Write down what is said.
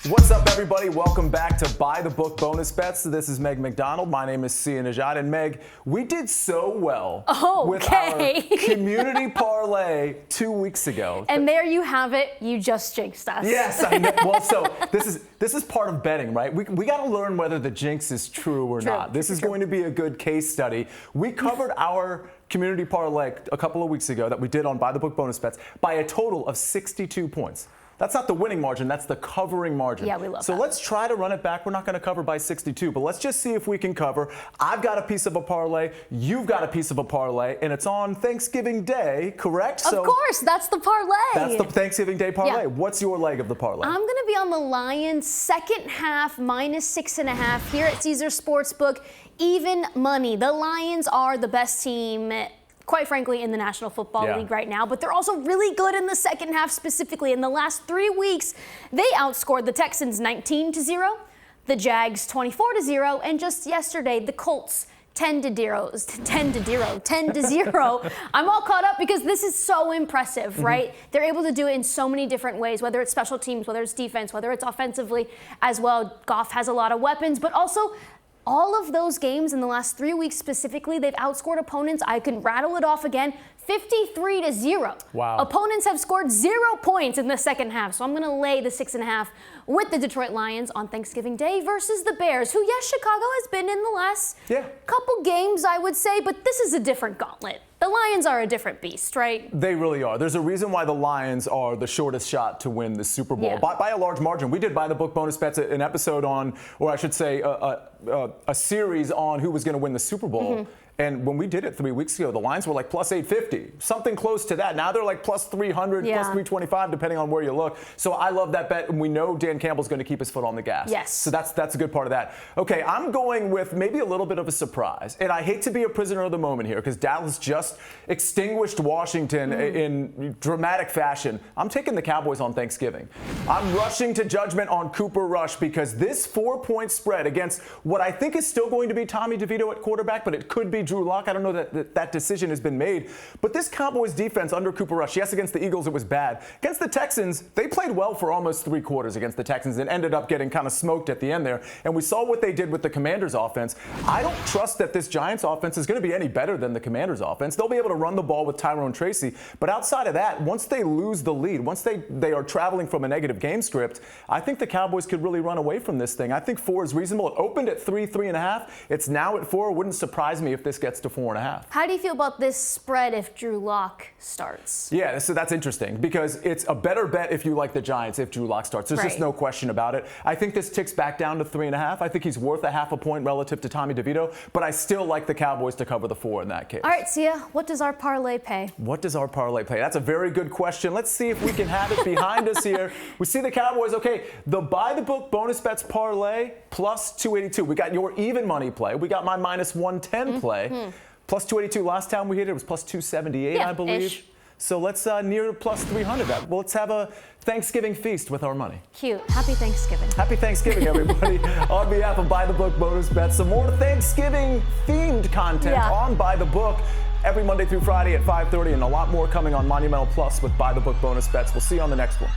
What's up, everybody? Welcome back to By the Book Bonus Bets. This is McDonald. My name is Nejad. And Meg, we did so well with our community parlay 2 weeks ago. And there you have it. You just jinxed us. Yes, I know. Well, so this is part of betting, right? We got to learn whether the jinx is true or not. This is going to be a good case study. We covered our community parlay a couple of weeks ago that we did on By the Book Bonus Bets by a total of 62 points. That's not the winning margin, that's the covering margin. Yeah, we love that. So let's try to run it back. We're not going to cover by 62, but let's just see if we can cover. I've got a piece of a parlay, you've got a piece of a parlay, and it's on Thanksgiving Day, correct? Of course, that's the parlay. That's the Thanksgiving Day parlay. Yeah. What's your leg of the parlay? I'm going to be on the Lions second half -6.5 here at Caesars Sportsbook. Even money. The Lions are the best team, quite frankly, in the National Football League right now, but they're also really good in the second half specifically. In the last 3 weeks, they outscored the Texans 19-0, the Jags 24-0, and just yesterday, the Colts 10-0. I'm all caught up because this is so impressive, right? They're able to do it in so many different ways, whether it's special teams, whether it's defense, whether it's offensively as well. Goff has a lot of weapons, but also all of those games in the last 3 weeks specifically, they've outscored opponents. I can rattle it off again. 53-0. Wow. Opponents have scored 0 points in the second half. So I'm going to lay the 6.5 with the Detroit Lions on Thanksgiving Day versus the Bears, who, yes, Chicago has been in the last couple games, I would say, but this is a different gauntlet. The Lions are a different beast, right? They really are. There's a reason why the Lions are the shortest shot to win the Super Bowl by a large margin. We did By the Book Bonus Bets an episode on, or I should say a series on who was going to win the Super Bowl. And when we did it 3 weeks ago, the Lions were like plus 850, something close to that. Now they're like plus 300, plus 325, depending on where you look. So I love that bet, and we know Dan Campbell's going to keep his foot on the gas. Yes. So that's a good part of that. Okay, I'm going with maybe a little bit of a surprise. And I hate to be a prisoner of the moment here because Dallas just extinguished Washington in dramatic fashion. I'm taking the Cowboys on Thanksgiving. I'm rushing to judgment on Cooper Rush because this 4-point spread against what I think is still going to be Tommy DeVito at quarterback, but it could be Drew Lock. I don't know that decision has been made. But this Cowboys defense under Cooper Rush, yes, against the Eagles it was bad. Against the Texans, they played well for almost 3 quarters against the Texans and ended up getting kind of smoked at the end there. And we saw what they did with the Commanders offense. I don't trust that this Giants offense is going to be any better than the Commanders offense. They'll be able to run the ball with Tyrone Tracy. But outside of that, once they lose the lead, once they are traveling from a negative game script, I think the Cowboys could really run away from this thing. I think 4 is reasonable. It opened at 3.5. It's now at 4. It wouldn't surprise me if this gets to 4.5. How do you feel about this spread if Drew Lock starts? Yeah, so that's interesting because it's a better bet if you like the Giants if Drew Lock starts. There's just no question about it. I think this ticks back down to 3.5. I think he's worth a half a point relative to Tommy DeVito, but I still like the Cowboys to cover the 4 in that case. All right, Sia, what does our parlay pay? What does our parlay pay? That's a very good question. Let's see if we can have it behind us here. We see the Cowboys. Okay, the By the Book Bonus Bets parlay plus 282. We got your even money play. We got my minus 110 play. Plus 282 last time we hit it was plus 278, I believe. Ish. So let's near plus 300 that. Well, let's have a Thanksgiving feast with our money. Cute. Happy Thanksgiving. Happy Thanksgiving, everybody. On behalf of By the Book Bonus Bets, some more Thanksgiving themed content on By the Book every Monday through Friday at 5:30, and a lot more coming on Monumental Plus with By the Book Bonus Bets. We'll see you on the next one.